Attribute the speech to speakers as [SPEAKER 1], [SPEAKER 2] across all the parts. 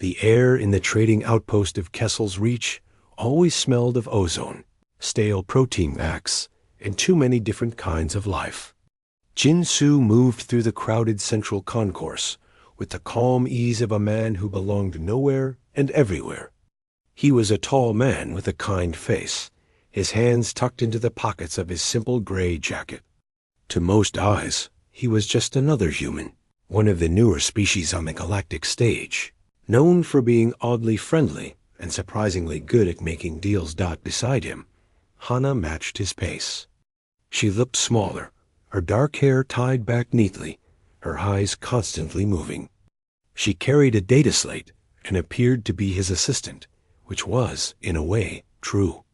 [SPEAKER 1] The air in the trading outpost of Kessel's Reach always smelled of ozone, stale protein packs, and too many different kinds of life. Jin-Soo moved through the crowded central concourse with the calm ease of a man who belonged nowhere and everywhere. He was a tall man with a kind face, his hands tucked into the pockets of his simple gray jacket. To most eyes, he was just another human, one of the newer species on the galactic stage, known for being oddly friendly and surprisingly good at making deals. Beside him, Hana matched his pace. She looked smaller, her dark hair tied back neatly, her eyes constantly moving. She carried a data slate and appeared to be his assistant, which was, in a way, true.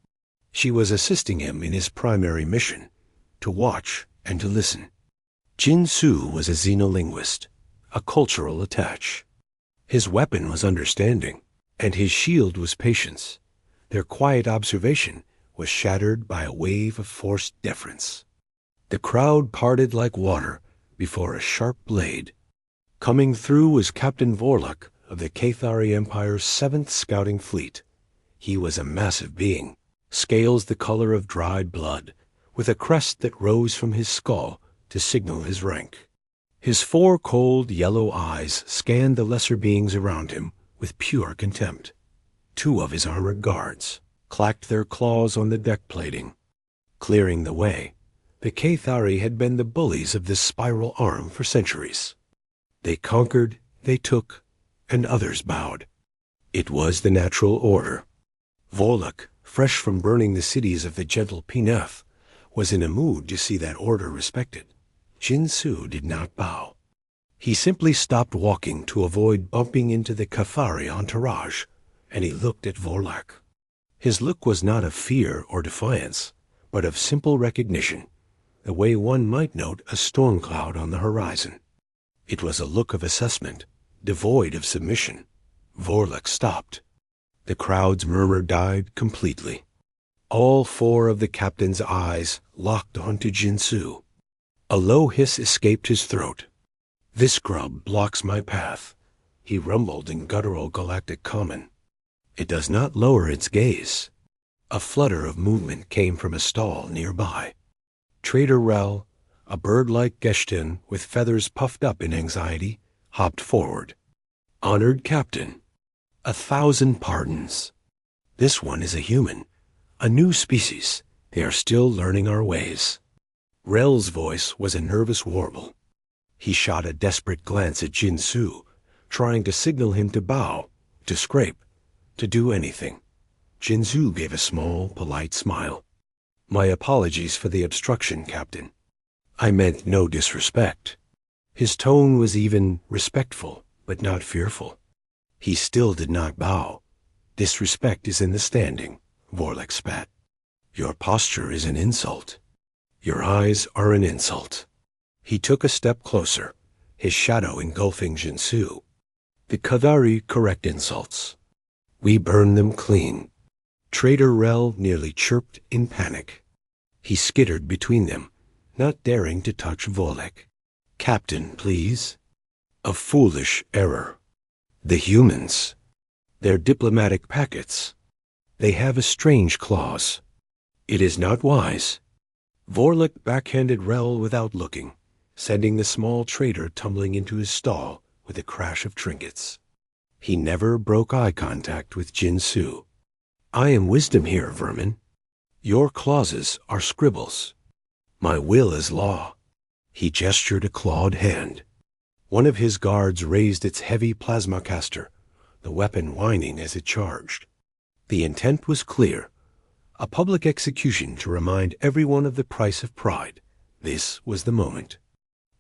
[SPEAKER 1] She was assisting him in his primary mission, to watch and to listen. Jin-Soo was a xenolinguist, a cultural attach. His weapon was understanding, and his shield was patience. Their quiet observation was shattered by a wave of forced deference. The crowd parted like water before a sharp blade. Coming through was Captain Vorluk of the Cathari Empire's 7th Scouting Fleet. He was a massive being, scales the color of dried blood, with a crest that rose from his skull to signal his rank. His 4 cold, yellow eyes scanned the lesser beings around him with pure contempt. 2 of his armored guards clacked their claws on the deck plating. Clearing the way, the Cathari had been the bullies of this spiral arm for centuries. They conquered, they took, and others bowed. It was the natural order. Vorluk, fresh from burning the cities of the gentle Pineth, was in a mood to see that order respected. Jin-Soo did not bow. He simply stopped walking to avoid bumping into the Cathari entourage, and he looked at Vorluk. His look was not of fear or defiance, but of simple recognition, the way one might note a storm cloud on the horizon. It was a look of assessment, devoid of submission. Vorluk stopped. The crowd's murmur died completely. All 4 of the captain's eyes locked onto Jin-Soo. A low hiss escaped his throat. "This grub blocks my path," he rumbled in guttural galactic common. It does not lower its gaze. A flutter of movement came from a stall nearby. Trader Rel, a bird-like Geshtin with feathers puffed up in anxiety, hopped forward. "Honored Captain, 1,000 pardons. This one is a human, a new species. They are still learning our ways." Rel's voice was a nervous warble. He shot a desperate glance at Jin-Soo, trying to signal him to bow, to scrape, to do anything. Jin-Soo gave a small, polite smile. "My apologies for the obstruction, Captain. I meant no disrespect." His tone was even respectful, but not fearful. He still did not bow. "Disrespect is in the standing," Vorluk spat. "Your posture is an insult. Your eyes are an insult." He took a step closer, his shadow engulfing Jin-Soo. "The Cathari correct insults. We burn them clean." Trader Rel nearly chirped in panic. He skittered between them, not daring to touch Vorluk. "Captain, please." "A foolish error. The humans. They're diplomatic packets. They have a strange clause. It is not wise." Vorluk backhanded Rel without looking, sending the small trader tumbling into his stall with a crash of trinkets. He never broke eye contact with Jin-Soo. "I am wisdom here, vermin. Your clauses are scribbles. My will is law." He gestured a clawed hand. One of his guards raised its heavy plasma caster, the weapon whining as it charged. The intent was clear. A public execution to remind everyone of the price of pride. This was the moment.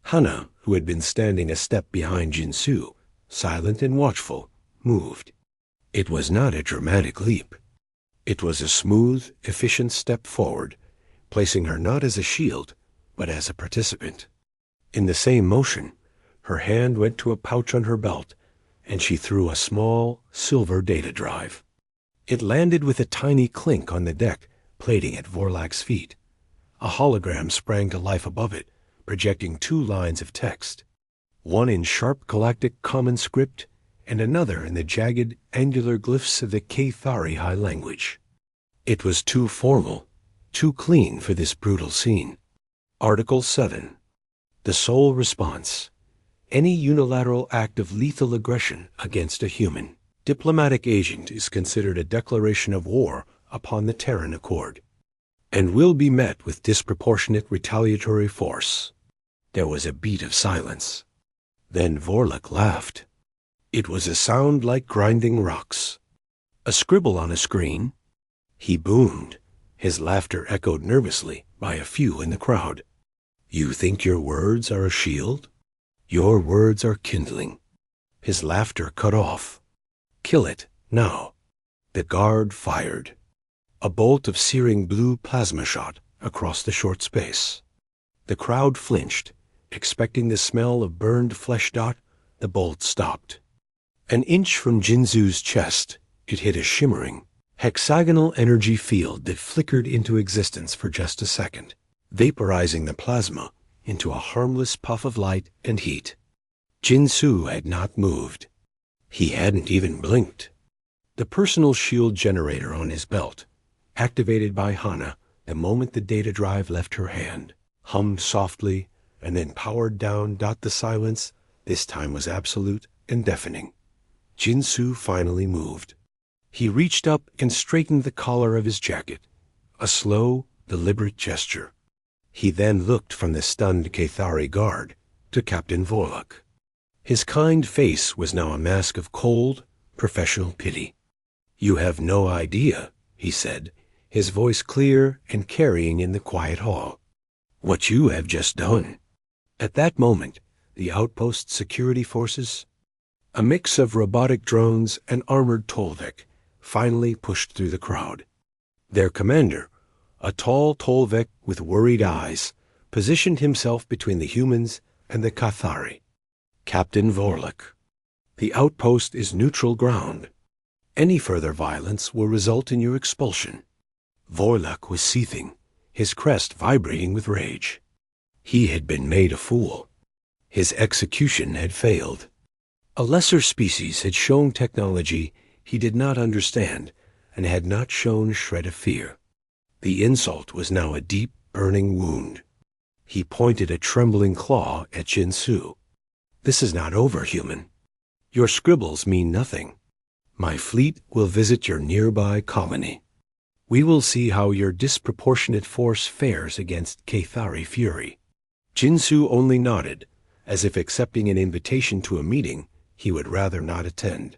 [SPEAKER 1] Hana, who had been standing a step behind Jin-Soo, silent and watchful, moved. It was not a dramatic leap. It was a smooth, efficient step forward, placing her not as a shield, but as a participant. In the same motion, her hand went to a pouch on her belt, and she threw a small, silver data drive. It landed with a tiny clink on the deck, plating at Vorluk's feet. A hologram sprang to life above it, projecting 2 lines of text, one in sharp galactic common script and another in the jagged, angular glyphs of the Cathari High language. It was too formal, too clean for this brutal scene. Article 7. The sole response. Any unilateral act of lethal aggression against a human diplomatic agent is considered a declaration of war upon the Terran Accord, and will be met with disproportionate retaliatory force. There was a beat of silence. Then Vorlak laughed. It was a sound like grinding rocks. A scribble on a screen? He boomed. His laughter echoed nervously by a few in the crowd. You think your words are a shield? Your words are kindling. His laughter cut off. Kill it, now. The guard fired. A bolt of searing blue plasma shot across the short space. The crowd flinched, expecting the smell of burned flesh. The bolt stopped. An inch from Jinzoo's chest, it hit a shimmering, hexagonal energy field that flickered into existence for just a second, vaporizing the plasma into a harmless puff of light and heat. Jinzoo had not moved. He hadn't even blinked. The personal shield generator on his belt, activated by Hana the moment the data drive left her hand, hummed softly and then powered down. The silence this time was absolute and deafening. Jinzoo finally moved. He reached up and straightened the collar of his jacket, a slow, deliberate gesture. He then looked from the stunned Cathari guard to Captain Vorlak. His kind face was now a mask of cold, professional pity. You have no idea, he said, his voice clear and carrying in the quiet hall, what you have just done. At that moment, the outpost security forces, a mix of robotic drones and armored Tolvec, finally pushed through the crowd. Their commander, a tall Tolvec with worried eyes, positioned himself between the humans and the Cathari. Captain Vorlak, the outpost is neutral ground. Any further violence will result in your expulsion. Vorlak was seething, his crest vibrating with rage. He had been made a fool. His execution had failed. A lesser species had shown technology he did not understand and had not shown shred of fear. The insult was now a deep, burning wound. He pointed a trembling claw at Jinzoo. This is not over, human. Your scribbles mean nothing. My fleet will visit your nearby colony. We will see how your disproportionate force fares against Cathari fury. Jinzoo only nodded, as if accepting an invitation to a meeting he would rather not attend.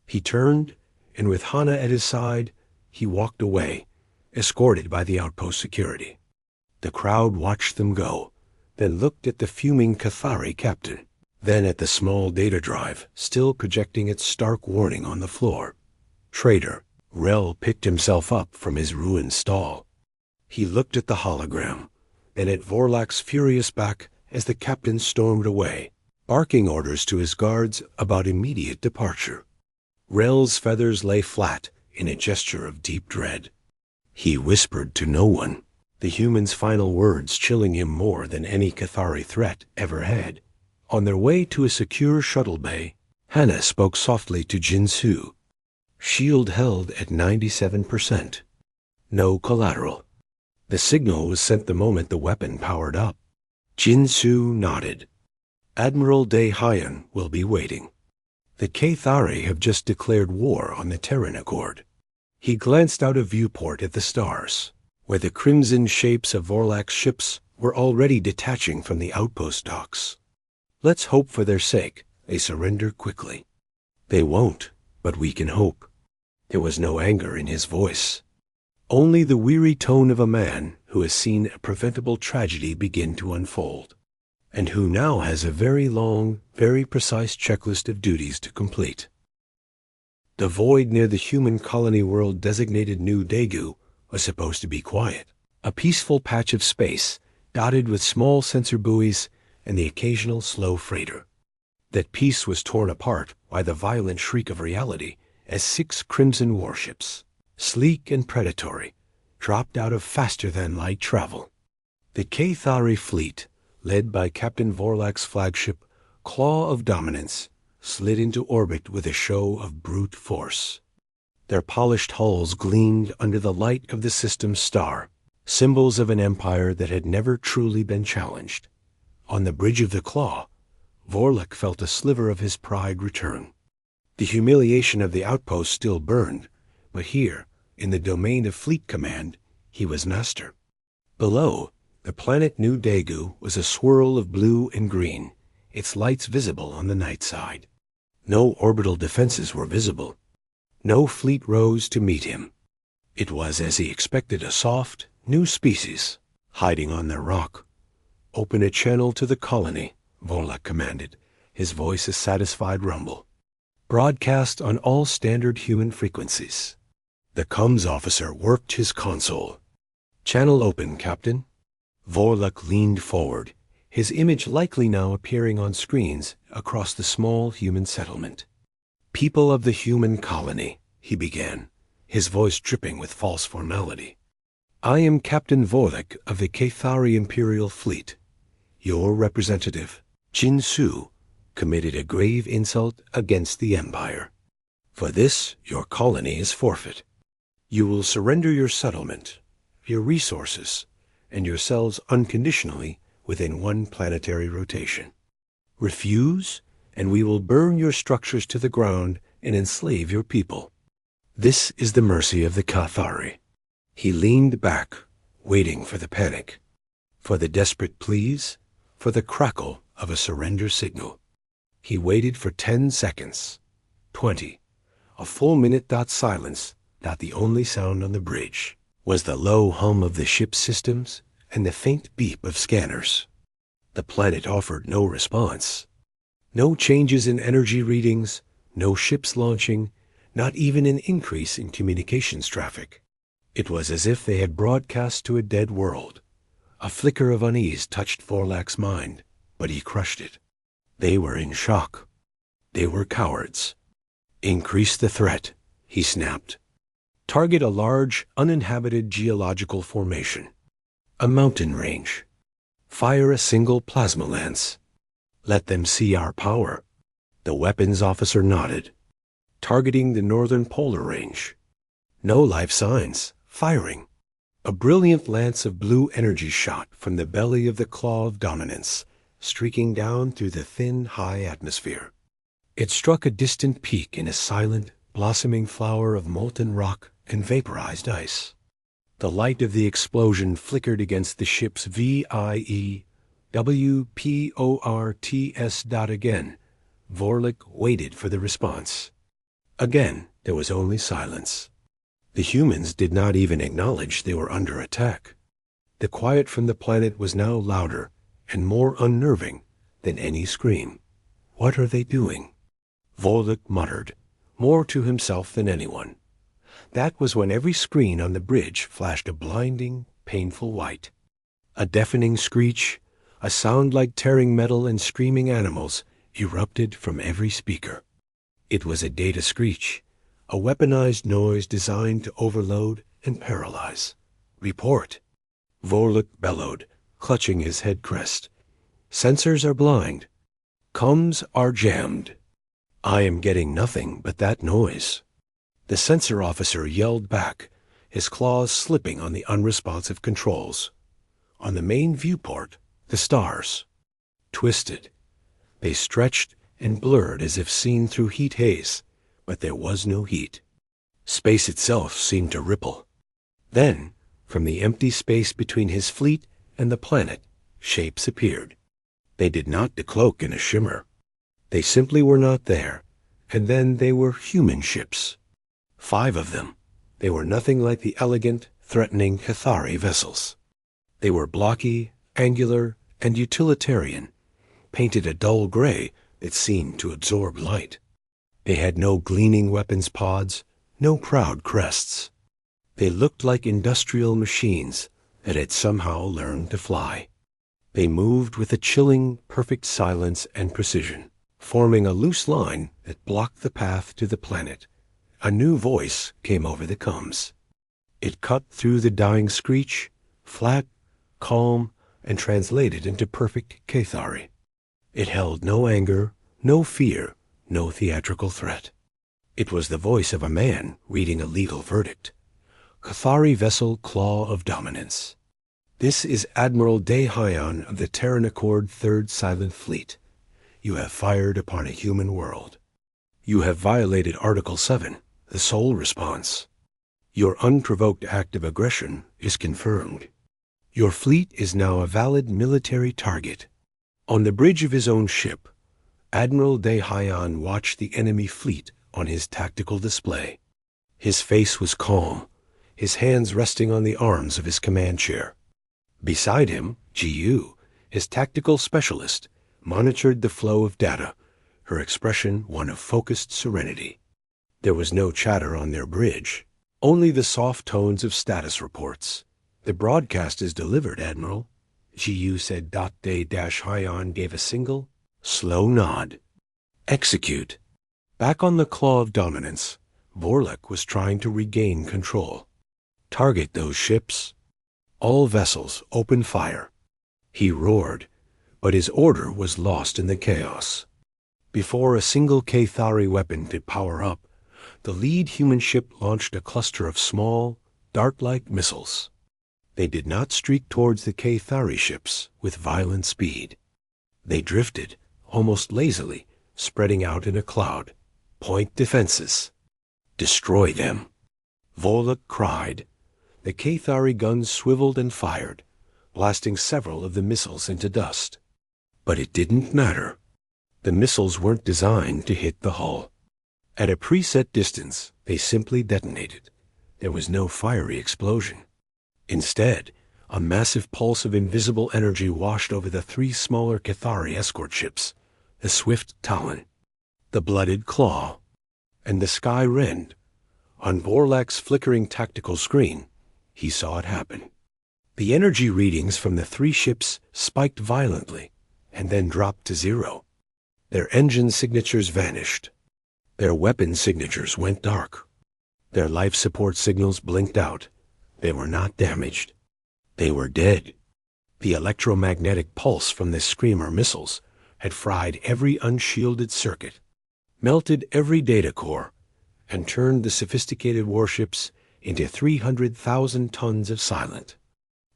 [SPEAKER 1] He turned, and with Hana at his side, he walked away, escorted by the outpost security. The crowd watched them go, then looked at the fuming Cathari captain, then at the small data drive, still projecting its stark warning on the floor. Traitor, Rel picked himself up from his ruined stall. He looked at the hologram, then at Vorlak's furious back as the captain stormed away, barking orders to his guards about immediate departure. Rel's feathers lay flat in a gesture of deep dread. He whispered to no one, the human's final words chilling him more than any Cathari threat ever had. On their way to a secure shuttle bay, Hana spoke softly to Jinzoo. Shield held at 97%. No collateral. The signal was sent the moment the weapon powered up. Jinzoo nodded. Admiral De Hayan will be waiting. The Cathari have just declared war on the Terran Accord. He glanced out a viewport at the stars, where the crimson shapes of Vorlak's ships were already detaching from the outpost docks. Let's hope for their sake they surrender quickly. They won't, but we can hope. There was no anger in his voice, only the weary tone of a man who has seen a preventable tragedy begin to unfold, and who now has a very long, very precise checklist of duties to complete. The void near the human colony world designated New Daegu was supposed to be quiet, a peaceful patch of space dotted with small sensor buoys and the occasional slow freighter. That peace was torn apart by the violent shriek of reality as 6 crimson warships, sleek and predatory, dropped out of faster-than-light travel. The Cathari fleet, led by Captain Vorlak's flagship, Claw of Dominance, slid into orbit with a show of brute force. Their polished hulls gleamed under the light of the system's star, symbols of an empire that had never truly been challenged. On the bridge of the claw, Vorlek felt a sliver of his pride return. The humiliation of the outpost still burned, but here, in the domain of fleet command, he was master. Below, the planet New Daegu was a swirl of blue and green, its lights visible on the night side. No orbital defenses were visible. No fleet rose to meet him. It was as he expected, a soft, new species, hiding on their rock. "Open a channel to the colony," Vorlek commanded, his voice a satisfied rumble. "Broadcast on all standard human frequencies." The comms officer worked his console. "Channel open, Captain." Vorlek leaned forward, his image likely now appearing on screens across the small human settlement. "People of the human colony," he began, his voice dripping with false formality. "I am Captain Vorlek of the Cathari Imperial Fleet. Your representative, Jin Su, committed a grave insult against the Empire. For this, your colony is forfeit. You will surrender your settlement, your resources, and yourselves unconditionally within one planetary rotation. Refuse, and we will burn your structures to the ground and enslave your people. This is the mercy of the Cathari." He leaned back, waiting for the panic, for the desperate pleas, for the crackle of a surrender signal. He waited for 10 seconds, 20, a full minute. Silence, not the only sound on the bridge, was the low hum of the ship's systems and the faint beep of scanners. The planet offered no response. No changes in energy readings, no ships launching, not even an increase in communications traffic. It was as if they had broadcast to a dead world. A flicker of unease touched Vorlak's mind, but he crushed it. They were in shock. They were cowards. "Increase the threat," he snapped. "Target a large, uninhabited geological formation. A mountain range. Fire a single plasma lance. Let them see our power." The weapons officer nodded. "Targeting the northern polar range. No life signs. Firing." A brilliant lance of blue energy shot from the belly of the claw of dominance, streaking down through the thin, high atmosphere. It struck a distant peak in a silent, blossoming flower of molten rock and vaporized ice. The light of the explosion flickered against the ship's VIE WPORTS. Again, Vorlek waited for the response. Again, there was only silence. The humans did not even acknowledge they were under attack. The quiet from the planet was now louder and more unnerving than any scream. "What are they doing?" Vorlek muttered, more to himself than anyone. That was when every screen on the bridge flashed a blinding, painful white. A deafening screech, a sound like tearing metal and screaming animals, erupted from every speaker. It was a data screech, a weaponized noise designed to overload and paralyze. "Report," Vorlek bellowed, clutching his head crest. "Sensors are blind. Comms are jammed. I am getting nothing but that noise." The sensor officer yelled back, his claws slipping on the unresponsive controls. On the main viewport, the stars. Twisted. They stretched and blurred as if seen through heat haze, but there was no heat. Space itself seemed to ripple. Then, from the empty space between his fleet and the planet, shapes appeared. They did not decloak in a shimmer. They simply were not there, and then they were human ships. 5 of them. They were nothing like the elegant, threatening Cathari vessels. They were blocky, angular, and utilitarian, painted a dull gray that seemed to absorb light. They had no gleaming weapons pods, no proud crests. They looked like industrial machines that had somehow learned to fly. They moved with a chilling, perfect silence and precision, forming a loose line that blocked the path to the planet. A new voice came over the comms. It cut through the dying screech, flat, calm, and translated into perfect Cathari. It held no anger, no fear, no theatrical threat. It was the voice of a man reading a legal verdict. Cathari vessel Claw of Dominance. This is Admiral Daehyun of the Terran Accord 3rd Silent Fleet. You have fired upon a human world. You have violated Article 7, the sole response. Your unprovoked act of aggression is confirmed. Your fleet is now a valid military target. On the bridge of his own ship, Admiral Daehyun watched the enemy fleet on his tactical display. His face was calm, his hands resting on the arms of his command chair. Beside him, Ji-Yu, his tactical specialist, monitored the flow of data, her expression one of focused serenity. There was no chatter on their bridge, only the soft tones of status reports. The broadcast is delivered, Admiral, Ji-Yu said. Daehyun gave a single, slow nod. Execute. Back on the Claw of Dominance, Vorlek was trying to regain control. Target those ships. All vessels open fire. He roared, but his order was lost in the chaos. Before a single Cathari weapon could power up, the lead human ship launched a cluster of small, dart-like missiles. They did not streak towards the Cathari ships with violent speed. They drifted, almost lazily, spreading out in a cloud. Point defenses. Destroy them. Vorlek cried. The Cathari guns swiveled and fired, blasting several of the missiles into dust. But it didn't matter. The missiles weren't designed to hit the hull. At a preset distance, they simply detonated. There was no fiery explosion. Instead, a massive pulse of invisible energy washed over the 3 smaller Cathari escort ships, the Swift Talon, the Blooded Claw, and the Sky Rend. On Vorlak's flickering tactical screen, he saw it happen. The energy readings from the 3 ships spiked violently and then dropped to 0. Their engine signatures vanished. Their weapon signatures went dark. Their life support signals blinked out. They were not damaged. They were dead. The electromagnetic pulse from the Screamer missiles had fried every unshielded circuit, melted every data core, and turned the sophisticated warships into 300,000 tons of silent,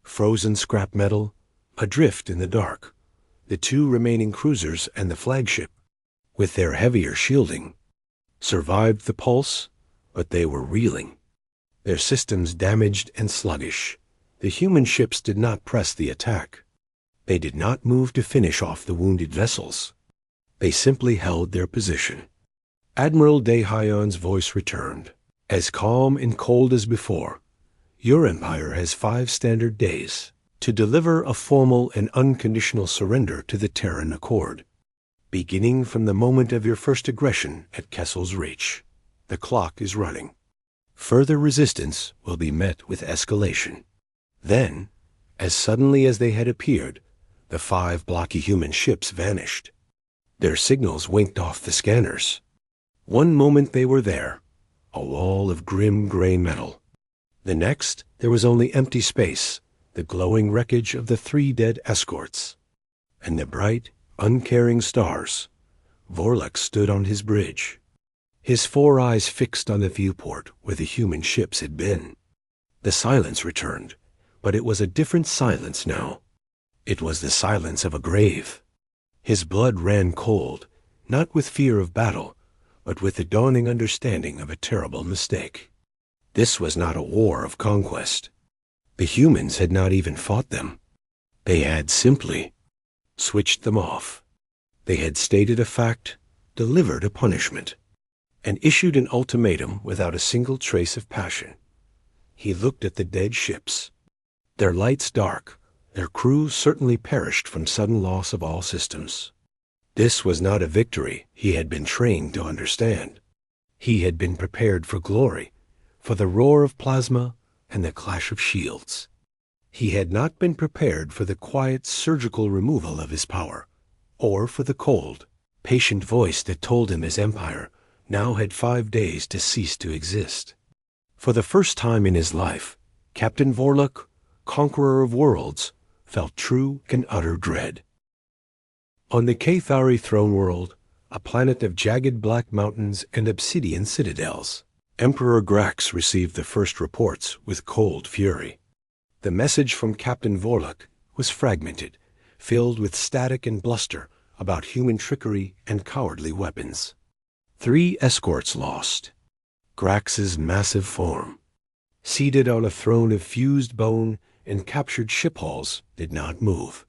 [SPEAKER 1] frozen scrap metal, adrift in the dark. The 2 remaining cruisers and the flagship, with their heavier shielding, survived the pulse, but they were reeling. Their systems damaged and sluggish. The human ships did not press the attack. They did not move to finish off the wounded vessels. They simply held their position. Admiral Daehyun's voice returned, as calm and cold as before. Your empire has 5 standard days to deliver a formal and unconditional surrender to the Terran Accord, beginning from the moment of your first aggression at Kessel's Reach. The clock is running. Further resistance will be met with escalation. Then, as suddenly as they had appeared, the 5 blocky human ships vanished. Their signals winked off the scanners. One moment they were there, a wall of grim gray metal. The next, there was only empty space, the glowing wreckage of the 3 dead escorts. And the bright, uncaring stars. Vorlek stood on his bridge, his 4 eyes fixed on the viewport where the human ships had been. The silence returned, but it was a different silence now. It was the silence of a grave. His blood ran cold, not with fear of battle, but with the dawning understanding of a terrible mistake. This was not a war of conquest. The humans had not even fought them. They had simply switched them off. They had stated a fact, delivered a punishment, and issued an ultimatum without a single trace of passion. He looked at the dead ships. Their lights dark, their crews certainly perished from sudden loss of all systems. This was not a victory he had been trained to understand. He had been prepared for glory, for the roar of plasma and the clash of shields. He had not been prepared for the quiet surgical removal of his power, or for the cold, patient voice that told him his empire now had 5 days to cease to exist. For the first time in his life, Captain Vorlek, conqueror of worlds, felt true and utter dread. On the Cathari throne world, a planet of jagged black mountains and obsidian citadels. Emperor Grax received the first reports with cold fury. The message from Captain Vorluk was fragmented, filled with static and bluster about human trickery and cowardly weapons. 3 escorts lost. Grax's massive form, seated on a throne of fused bone and captured ship hulls, did not move.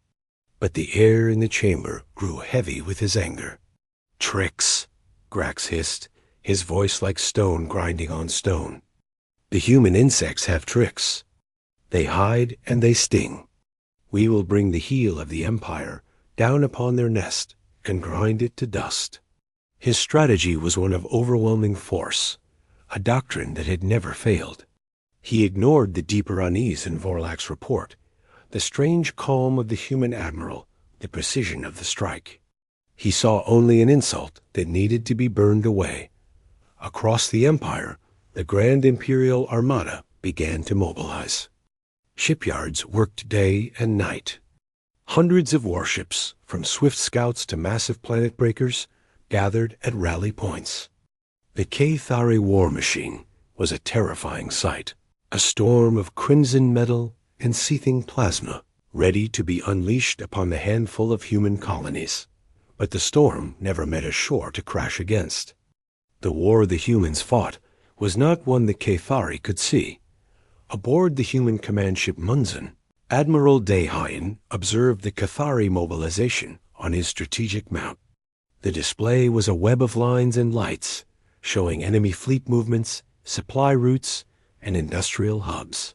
[SPEAKER 1] But the air in the chamber grew heavy with his anger. "Tricks," Grax hissed, his voice like stone grinding on stone. "The human insects have tricks. They hide and they sting. We will bring the heel of the Empire down upon their nest and grind it to dust." His strategy was one of overwhelming force, a doctrine that had never failed. He ignored the deeper unease in Vorlak's report, the strange calm of the human admiral, the precision of the strike. He saw only an insult that needed to be burned away. Across the Empire, the Grand Imperial Armada began to mobilize. Shipyards worked day and night. Hundreds of warships, from swift scouts to massive planet breakers, gathered at rally points. The Cathari war machine was a terrifying sight, a storm of crimson metal and seething plasma, ready to be unleashed upon the handful of human colonies. But the storm never met a shore to crash against. The war the humans fought was not one the Cathari could see. Aboard the human command ship Munzen, Admiral Dehayan observed the Cathari mobilization on his strategic mount. The display was a web of lines and lights, showing enemy fleet movements, supply routes, and industrial hubs.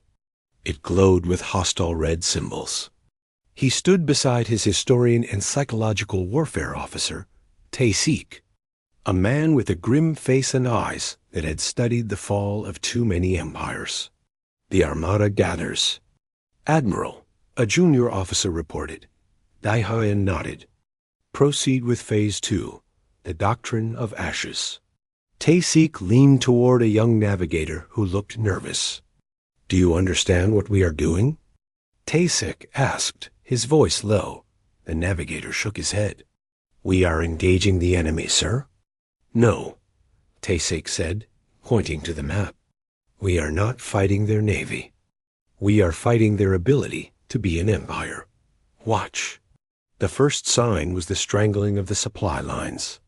[SPEAKER 1] It glowed with hostile red symbols. He stood beside his historian and psychological warfare officer, Taysik, a man with a grim face and eyes that had studied the fall of too many empires. "The Armada gathers." "Admiral," a junior officer reported. Daihayan nodded. "Proceed with Phase 2, the Doctrine of Ashes." Taysik leaned toward a young navigator who looked nervous. "Do you understand what we are doing?" Taysik asked, his voice low. The navigator shook his head. "We are engaging the enemy, sir." "No," Taysik said, pointing to the map. "We are not fighting their navy. We are fighting their ability to be an empire. Watch." The first sign was the strangling of the supply lines.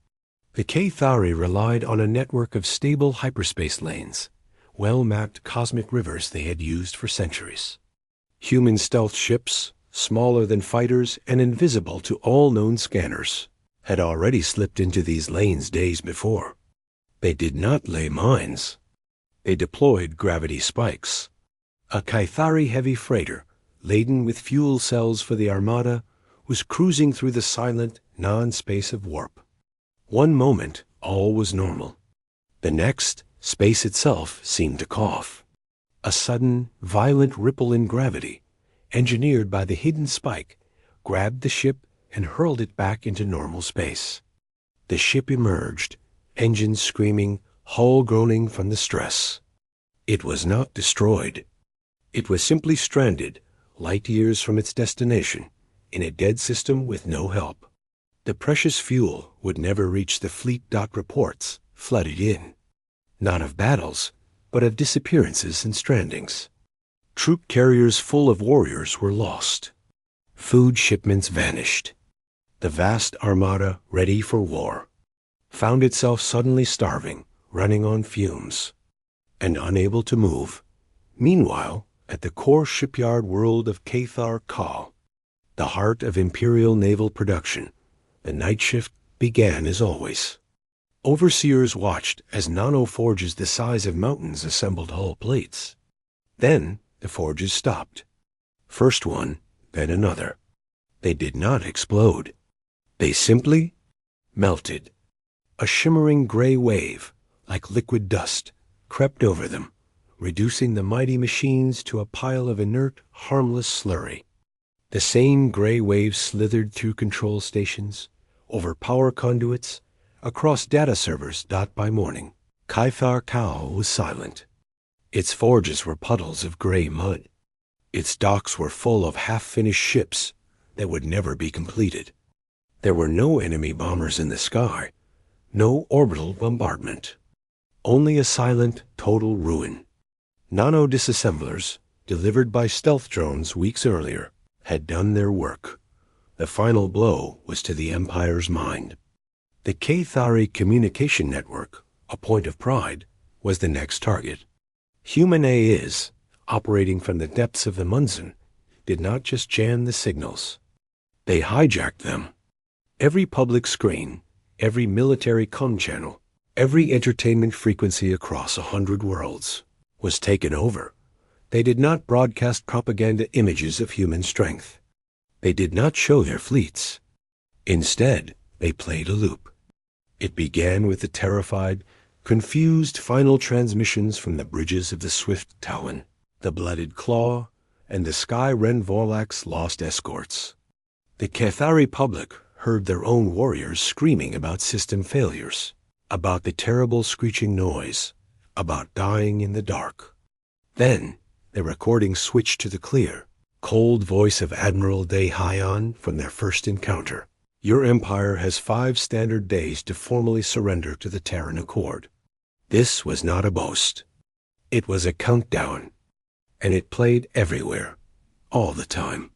[SPEAKER 1] The Cathari relied on a network of stable hyperspace lanes, well-mapped cosmic rivers they had used for centuries. Human stealth ships, smaller than fighters and invisible to all known scanners, had already slipped into these lanes days before. They did not lay mines. They deployed gravity spikes. A Cathari heavy freighter, laden with fuel cells for the Armada, was cruising through the silent, non-space of warp. One moment, all was normal. The next, space itself seemed to cough. A sudden, violent ripple in gravity, engineered by the hidden spike, grabbed the ship and hurled it back into normal space. The ship emerged, engines screaming, hull groaning from the stress. It was not destroyed. It was simply stranded, light years from its destination, in a dead system with no help. The precious fuel would never reach the fleet. Reports flooded in, not of battles, but of disappearances and strandings. Troop carriers full of warriors were lost. Food shipments vanished. The vast Armada, ready for war, found itself suddenly starving, running on fumes, and unable to move. Meanwhile, at the core shipyard world of Cathar Ka, the heart of Imperial naval production, the night shift began as always. Overseers watched as nano-forges the size of mountains assembled hull plates. Then the forges stopped. First one, then another. They did not explode. They simply melted. A shimmering gray wave, like liquid dust, crept over them, reducing the mighty machines to a pile of inert, harmless slurry. The same gray wave slithered through control stations, over power conduits, across data servers. By morning, Cathar Cow was silent. Its forges were puddles of gray mud. Its docks were full of half-finished ships that would never be completed. There were no enemy bombers in the sky, No orbital bombardment. Only a silent, total ruin. Nano-disassemblers, delivered by stealth drones weeks earlier, had done their work. The final blow was to the Empire's mind. The Cathari communication network, a point of pride, was the next target. Human AIs, operating from the depths of the Munzen, did not just jam the signals. They hijacked them. Every public screen, every military comm channel, every entertainment frequency across 100 worlds was taken over. They did not broadcast propaganda images of human strength. They did not show their fleets. Instead, they played a loop. It began with the terrified, confused final transmissions from the bridges of the Swift Talon, the Blooded Claw, and the Sky Ren Vorlak's lost escorts. The Cathari public heard their own warriors screaming about system failures, about the terrible screeching noise, about dying in the dark. Then, the recording switched to the clear, cold voice of Admiral De Hyon from their first encounter. Your empire has 5 standard days to formally surrender to the Terran Accord. This was not a boast. It was a countdown, and it played everywhere, all the time.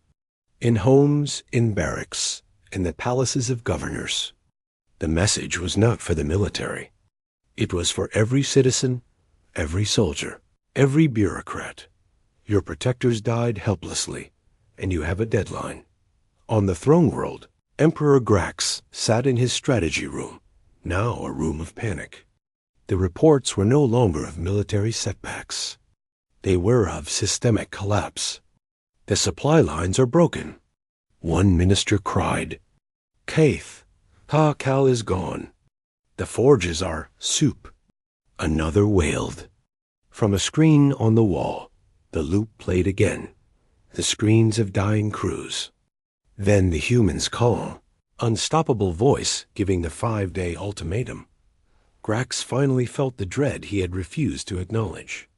[SPEAKER 1] In homes, in barracks, in the palaces of governors. The message was not for the military. It was for every citizen, every soldier, every bureaucrat. Your protectors died helplessly, and you have a deadline. On the throne world, Emperor Grax sat in his strategy room, now a room of panic. The reports were no longer of military setbacks. They were of systemic collapse. The supply lines are broken. One minister cried, "Caith, Ha-Cal is gone. The forges are soup." Another wailed. From a screen on the wall, the loop played again, the screens of dying crews. Then the human's calm, unstoppable voice giving the 5-day ultimatum. Grax finally felt the dread he had refused to acknowledge.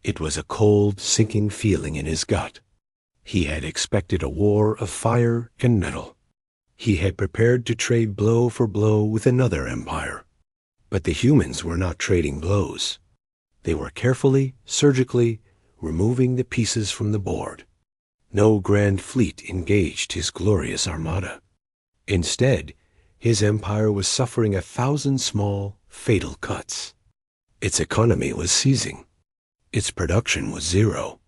[SPEAKER 1] It was a cold, sinking feeling in his gut. He had expected a war of fire and metal. He had prepared to trade blow for blow with another empire. But the humans were not trading blows. They were carefully, surgically, removing the pieces from the board. No grand fleet engaged his glorious armada. Instead, his empire was suffering 1,000 small, fatal cuts. Its economy was seizing. Its production was zero.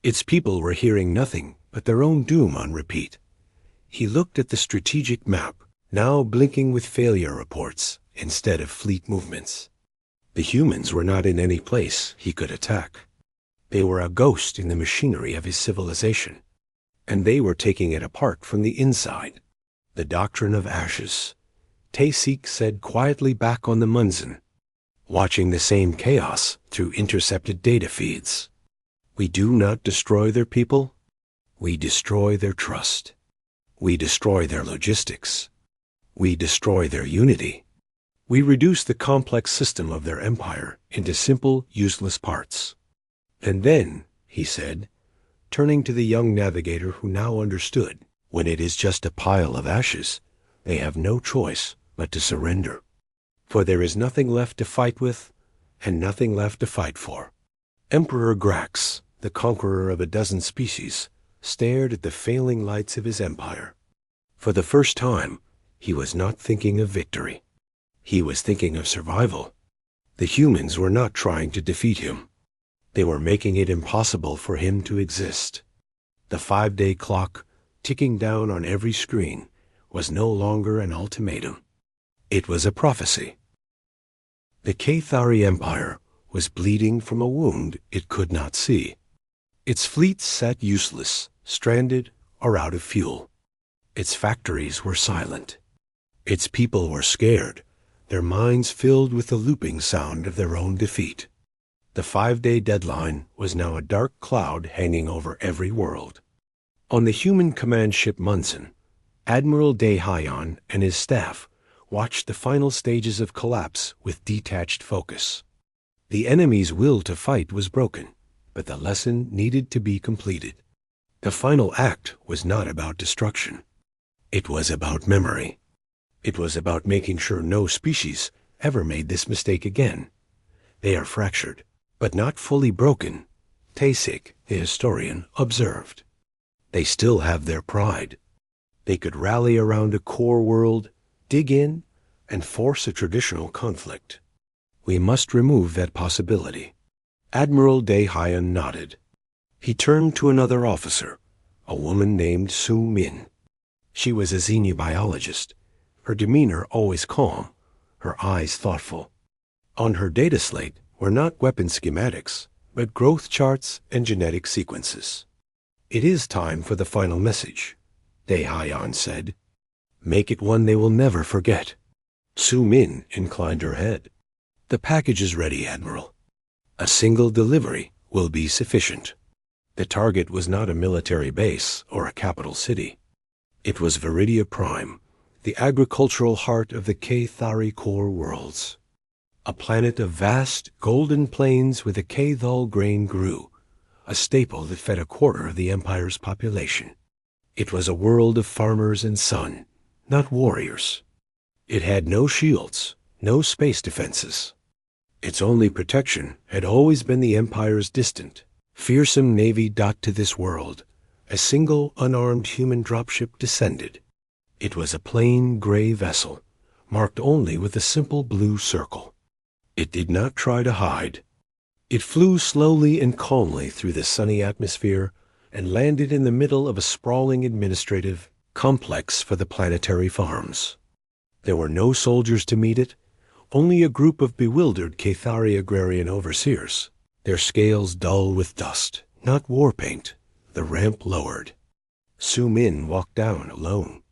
[SPEAKER 1] Its people were hearing nothing but their own doom on repeat. He looked at the strategic map, now blinking with failure reports instead of fleet movements. The humans were not in any place he could attack. They were a ghost in the machinery of his civilization, and they were taking it apart from the inside. The doctrine of ashes, Taysik said quietly back on the Munzen, watching the same chaos through intercepted data feeds. We do not destroy their people. We destroy their trust. We destroy their logistics. We destroy their unity. We reduce the complex system of their empire into simple, useless parts. And then, he said, turning to the young navigator who now understood, when it is just a pile of ashes, they have no choice but to surrender. For there is nothing left to fight with, and nothing left to fight for. Emperor Grax, the conqueror of a dozen species, stared at the failing lights of his empire. For the first time, he was not thinking of victory. He was thinking of survival. The humans were not trying to defeat him. They were making it impossible for him to exist. The 5-day clock, ticking down on every screen, was no longer an ultimatum. It was a prophecy. The Cathari Empire was bleeding from a wound it could not see. Its fleets sat useless, stranded, or out of fuel. Its factories were silent. Its people were scared, their minds filled with the looping sound of their own defeat. The 5-day deadline was now a dark cloud hanging over every world. On the human command ship Munson, Admiral De Hyon and his staff watched the final stages of collapse with detached focus. The enemy's will to fight was broken, but the lesson needed to be completed. The final act was not about destruction. It was about memory. It was about making sure no species ever made this mistake again. They are fractured, but not fully broken, Taesik, the historian, observed. They still have their pride. They could rally around a core world, dig in, and force a traditional conflict. We must remove that possibility. Admiral Daehyun nodded. He turned to another officer, a woman named Soo Min. She was a xenobiologist, her demeanor always calm, her eyes thoughtful. On her data slate were not weapon schematics, but growth charts and genetic sequences. "It is time for the final message," Daehyun said. "Make it one they will never forget." Soo Min inclined her head. "The package is ready, Admiral. A single delivery will be sufficient." The target was not a military base or a capital city. It was Viridia Prime, the agricultural heart of the Cathari core worlds. A planet of vast, golden plains where the Cathal grain grew, a staple that fed a quarter of the Empire's population. It was a world of farmers and sun, not warriors. It had no shields, no space defenses. Its only protection had always been the Empire's distant, fearsome navy docked to this world. A single unarmed human dropship descended. It was a plain gray vessel, marked only with a simple blue circle. It did not try to hide. It flew slowly and calmly through the sunny atmosphere and landed in the middle of a sprawling administrative complex for the planetary farms. There were no soldiers to meet it, only a group of bewildered Cathari agrarian overseers, their scales dull with dust, not war paint. The ramp lowered. Soo Min walked down alone.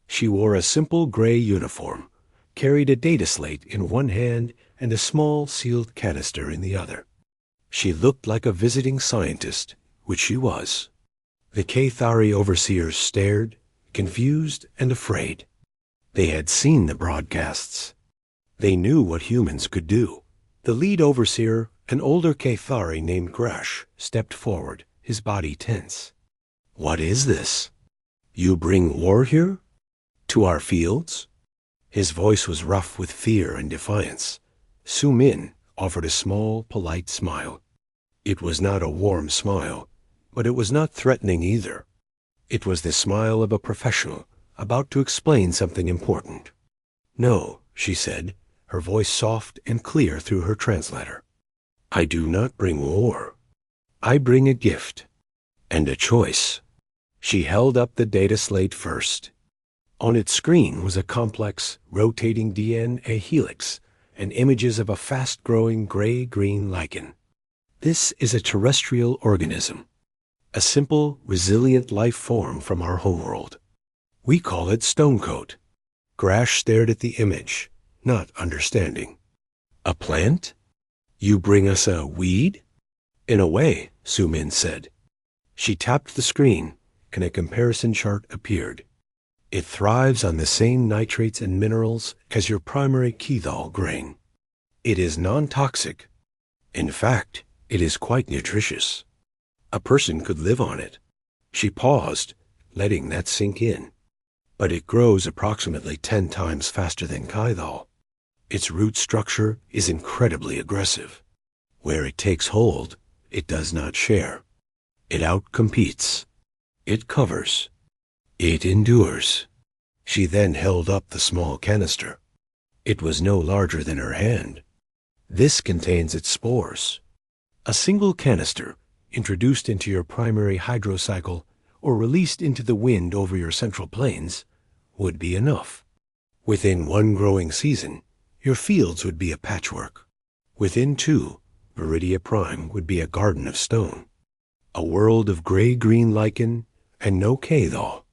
[SPEAKER 1] She wore a simple gray uniform, carried a data slate in one hand and a small sealed canister in the other. She looked like a visiting scientist, which she was. The Cathari overseers stared, confused and afraid. They had seen the broadcasts. They knew what humans could do. The lead overseer, an older Cathari named Grash, stepped forward, his body tense. "What is this? You bring war here? To our fields?" His voice was rough with fear and defiance. Soo Min offered a small, polite smile. It was not a warm smile, but it was not threatening either. It was the smile of a professional about to explain something important. "No," she said, her voice soft and clear through her translator. "I do not bring war. I bring a gift and a choice." She held up the data slate first. On its screen was a complex, rotating DNA helix and images of a fast-growing gray-green lichen. "This is a terrestrial organism, a simple, resilient life form from our homeworld. We call it Stonecoat." Grash stared at the image, not understanding. "A plant? You bring us a weed?" "In a way," Soo Min said. She tapped the screen, and a comparison chart appeared. "It thrives on the same nitrates and minerals as your primary Cathal grain. It is non-toxic. In fact, it is quite nutritious. A person could live on it." She paused, letting that sink in. "But it grows approximately 10 times faster than Cathal. Its root structure is incredibly aggressive. Where it takes hold, it does not share. It outcompetes. It covers. It endures." She then held up the small canister. It was no larger than her hand. "This contains its spores. A single canister, introduced into your primary hydrocycle or released into the wind over your central plains, would be enough. Within one growing season, your fields would be a patchwork. Within 2, Viridia Prime would be a garden of stone. A world of gray-green lichen and no Cathal."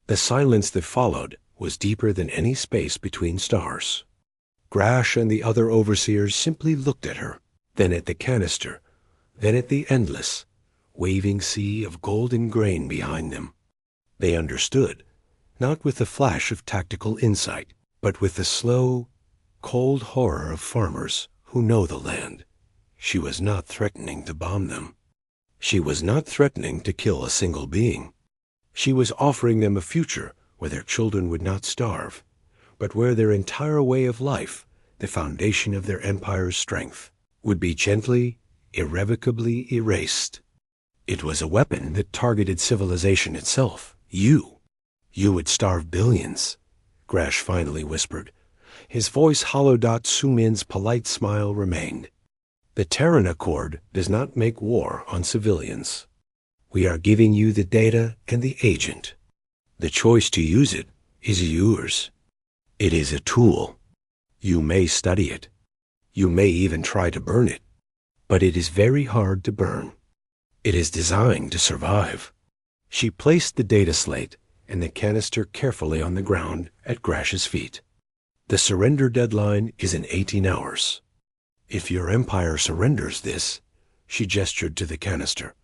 [SPEAKER 1] The silence that followed was deeper than any space between stars. Grash and the other overseers simply looked at her, then at the canister, then at the endless, waving sea of golden grain behind them. They understood, not with the flash of tactical insight, but with the slow, cold horror of farmers who know the land. She was not threatening to bomb them. She was not threatening to kill a single being. She was offering them a future where their children would not starve, but where their entire way of life, the foundation of their empire's strength, would be gently, irrevocably erased. It was a weapon that targeted civilization itself. You. You would starve billions, Grash finally whispered. His voice hollowed. Sumin's polite smile remained. The Terran Accord does not make war on civilians. We are giving you the data and the agent. The choice to use it is yours. It is a tool. You may study it. You may even try to burn it. But it is very hard to burn. It is designed to survive. She placed the data slate and the canister carefully on the ground at Grash's feet. The surrender deadline is in 18 hours. If your empire surrenders this, she gestured to the canister,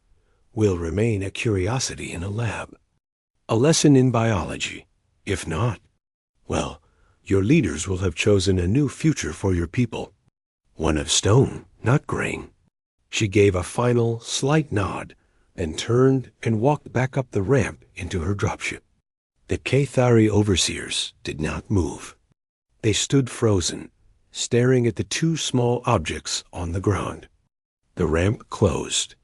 [SPEAKER 1] will remain a curiosity in a lab. A lesson in biology. If not, well, your leaders will have chosen a new future for your people. One of stone, not grain. She gave a final, slight nod, then turned and walked back up the ramp into her dropship. The Cathari overseers did not move. They stood frozen, staring at the two small objects on the ground. The ramp closed.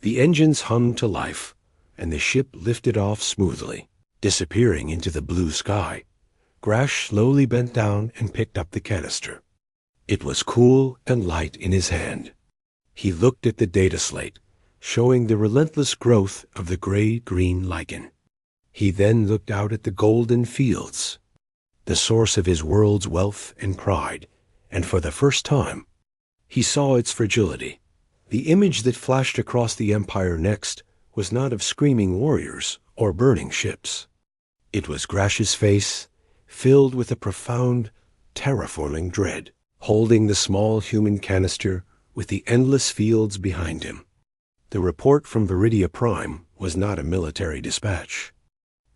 [SPEAKER 1] The engines hummed to life, and the ship lifted off smoothly, disappearing into the blue sky. Grash slowly bent down and picked up the canister. It was cool and light in his hand. He looked at the data slate, showing the relentless growth of the gray-green lichen. He then looked out at the golden fields, the source of his world's wealth and pride, and for the first time, he saw its fragility. The image that flashed across the Empire next was not of screaming warriors or burning ships. It was Grash's face, filled with a profound, terraforming dread, holding the small human canister with the endless fields behind him. The report from Viridia Prime was not a military dispatch.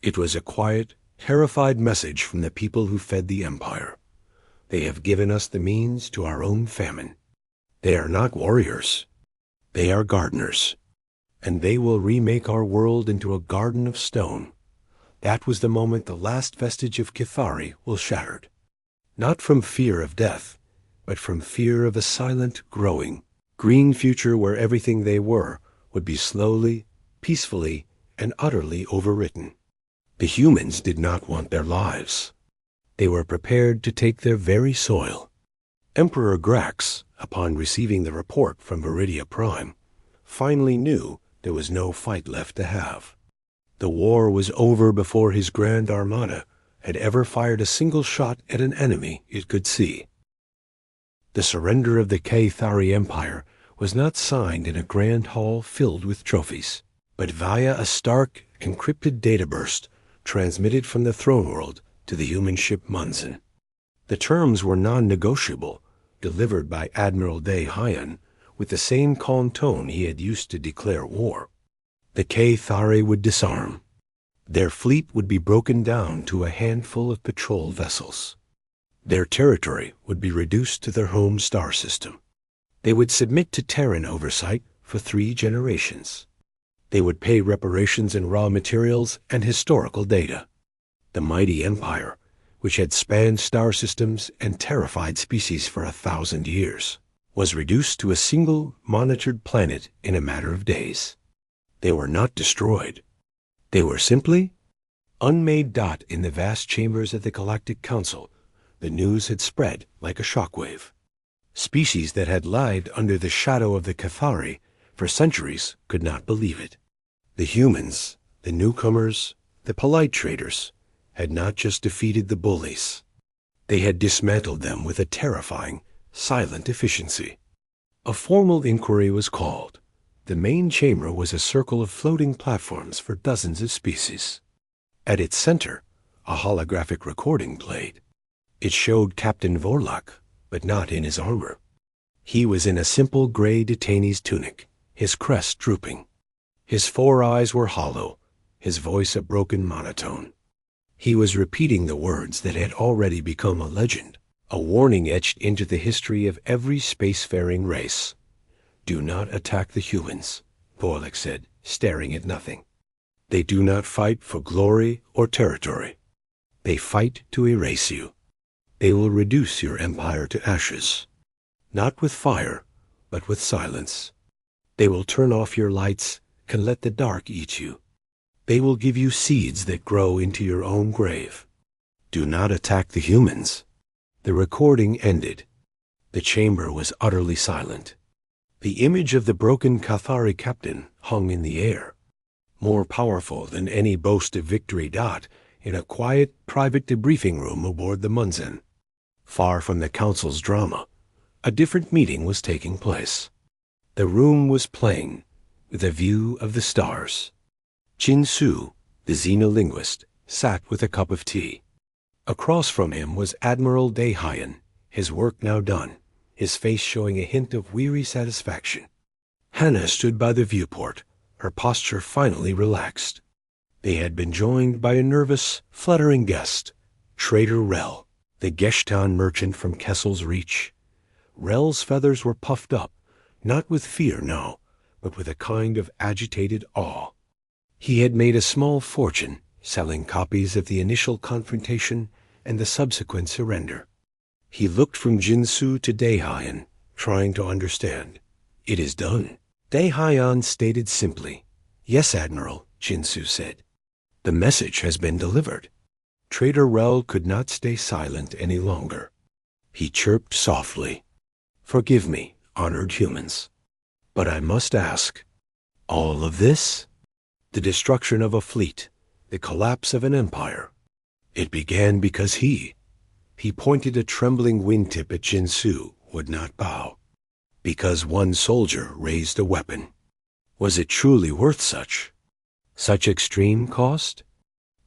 [SPEAKER 1] It was a quiet, terrified message from the people who fed the Empire. They have given us the means to our own famine. They are not warriors. They are gardeners. And they will remake our world into a garden of stone. That was the moment the last vestige of Cathari was shattered. Not from fear of death, but from fear of a silent, growing, green future where everything they were would be slowly, peacefully, and utterly overwritten. The humans did not want their lives. They were prepared to take their very soil. Emperor Grax, upon receiving the report from Viridia Prime, finally knew there was no fight left to have. The war was over before his Grand Armada had ever fired a single shot at an enemy it could see. The surrender of the Cathari Empire was not signed in a grand hall filled with trophies, but via a stark, encrypted data burst transmitted from the throne world to the human ship Munzen. The terms were non-negotiable, delivered by Admiral De Hyan with the same calm tone he had used to declare war. The Cathari would disarm. Their fleet would be broken down to a handful of patrol vessels. Their territory would be reduced to their home star system. They would submit to Terran oversight for 3 generations. They would pay reparations in raw materials and historical data. The mighty empire, which had spanned star systems and terrified species for 1,000 years, was reduced to a single monitored planet in a matter of days. They were not destroyed. They were simply unmade dot in the vast chambers of the Galactic Council. The news had spread like a shockwave. Species that had lived under the shadow of the Cathari for centuries could not believe it. The humans, the newcomers, the polite traders, had not just defeated the bullies. They had dismantled them with a terrifying, silent efficiency. A formal inquiry was called. The main chamber was a circle of floating platforms for dozens of species. At its center, a holographic recording played. It showed Captain Vorlak, but not in his armor. He was in a simple gray detainee's tunic, his crest drooping. His 4 eyes were hollow, his voice a broken monotone. He was repeating the words that had already become a legend, a warning etched into the history of every spacefaring race. "Do not attack the humans," Vorlak said, staring at nothing. "They do not fight for glory or territory. They fight to erase you. They will reduce your empire to ashes, not with fire, but with silence. They will turn off your lights and let the dark eat you. They will give you seeds that grow into your own grave. Do not attack the humans. The recording ended. The chamber was utterly silent. The image of the broken Cathari captain hung in the air, more powerful than any boast of victory. In a quiet, private debriefing room aboard the Munzen, far from the council's drama, a different meeting was taking place. The room was plain, with a view of the stars. Jin Su, the xenolinguist, sat with a cup of tea. Across from him was Admiral Daehyun, his work now done, his face showing a hint of weary satisfaction. Hannah stood by the viewport, her posture finally relaxed. They had been joined by a nervous, fluttering guest, Trader Rel, the Geshtan merchant from Kessel's Reach. Rel's feathers were puffed up, not with fear, no, but with a kind of agitated awe. He had made a small fortune selling copies of the initial confrontation and the subsequent surrender. He looked from Jinsu to Daehyun, trying to understand. "It is done." Daehyun stated simply. "Yes, Admiral," Jinsu said. "The message has been delivered." Trader Rel could not stay silent any longer. He chirped softly. "Forgive me, honored humans, but I must ask, all of this? The destruction of a fleet, the collapse of an empire. It began because he pointed a trembling wingtip at Jinsu, would not bow. Because one soldier raised a weapon. Was it truly worth such extreme cost?"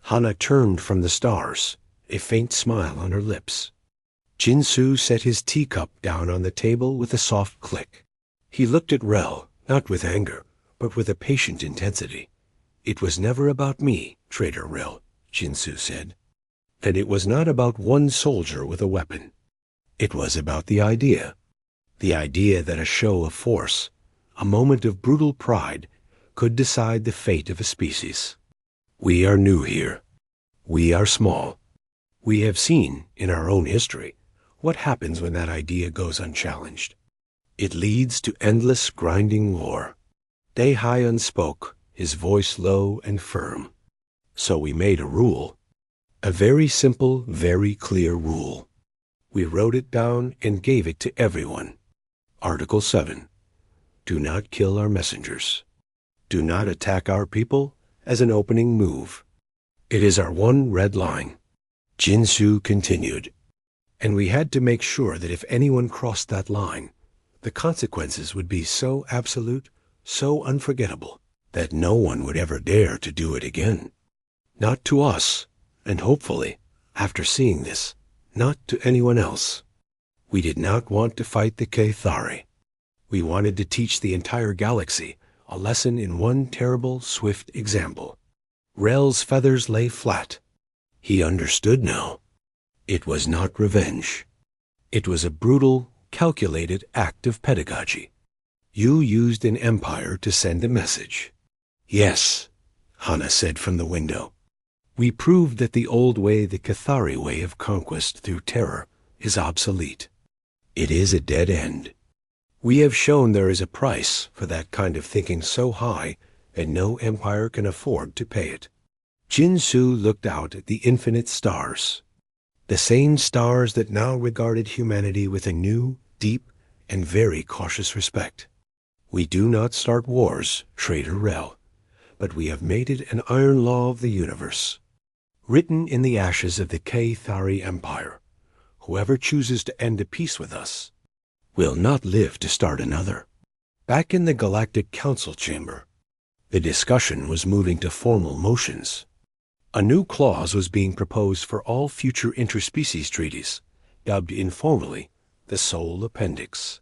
[SPEAKER 1] Hana turned from the stars, a faint smile on her lips. Jinsu set his teacup down on the table with a soft click. He looked at Rel, not with anger, but with a patient intensity. "It was never about me, Trader Rel," Jinsu said. "That it was not about one soldier with a weapon. It was about the idea that a show of force, a moment of brutal pride, could decide the fate of a species. We are new here. We are small. We have seen, in our own history, what happens when that idea goes unchallenged. It leads to endless grinding war." Daehyun spoke, his voice low and firm. "So we made a rule. A very simple, very clear rule. We wrote it down and gave it to everyone. Article 7. Do not kill our messengers. Do not attack our people as an opening move. It is our one red line." Jinsu continued. "And we had to make sure that if anyone crossed that line, the consequences would be so absolute, so unforgettable, that no one would ever dare to do it again. Not to us, and hopefully, after seeing this, not to anyone else. We did not want to fight the Cathari. We wanted to teach the entire galaxy a lesson in one terrible, swift example." Rel's feathers lay flat. He understood now. It was not revenge. It was a brutal, calculated act of pedagogy. You used an empire to send a message. "Yes," Hana said from the window. "We proved that the old way, the Cathari way of conquest through terror, is obsolete. It is a dead end. We have shown there is a price for that kind of thinking so high and no empire can afford to pay it." Jinsu looked out at the infinite stars, the same stars that now regarded humanity with a new, deep, and very cautious respect. "We do not start wars, Trader Rel, but we have made it an iron law of the universe, written in the ashes of the Cathari Empire. Whoever chooses to end a peace with us will not live to start another." Back in the Galactic Council chamber, the discussion was moving to formal motions. A new clause was being proposed for all future interspecies treaties, dubbed informally the Sole Appendix.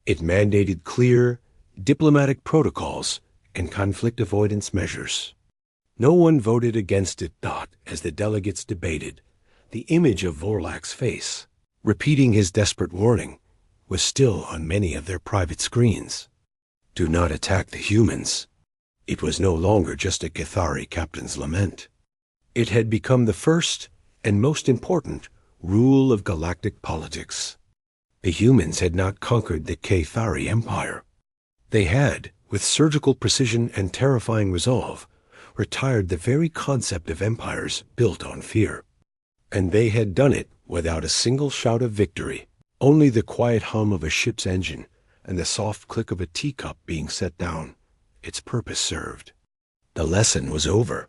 [SPEAKER 1] It mandated clear, diplomatic protocols and conflict avoidance measures. No one voted against it. As the delegates debated, the image of Vorlak's face, repeating his desperate warning, was still on many of their private screens. Do not attack the humans. It was no longer just a Cathari captain's lament. It had become the first and most important Rule of galactic politics. The humans had not conquered the Cathari Empire. They had, with surgical precision and terrifying resolve, retired the very concept of empires built on fear. And they had done it without a single shout of victory, only the quiet hum of a ship's engine and the soft click of a teacup being set down. Its purpose served. The lesson was over.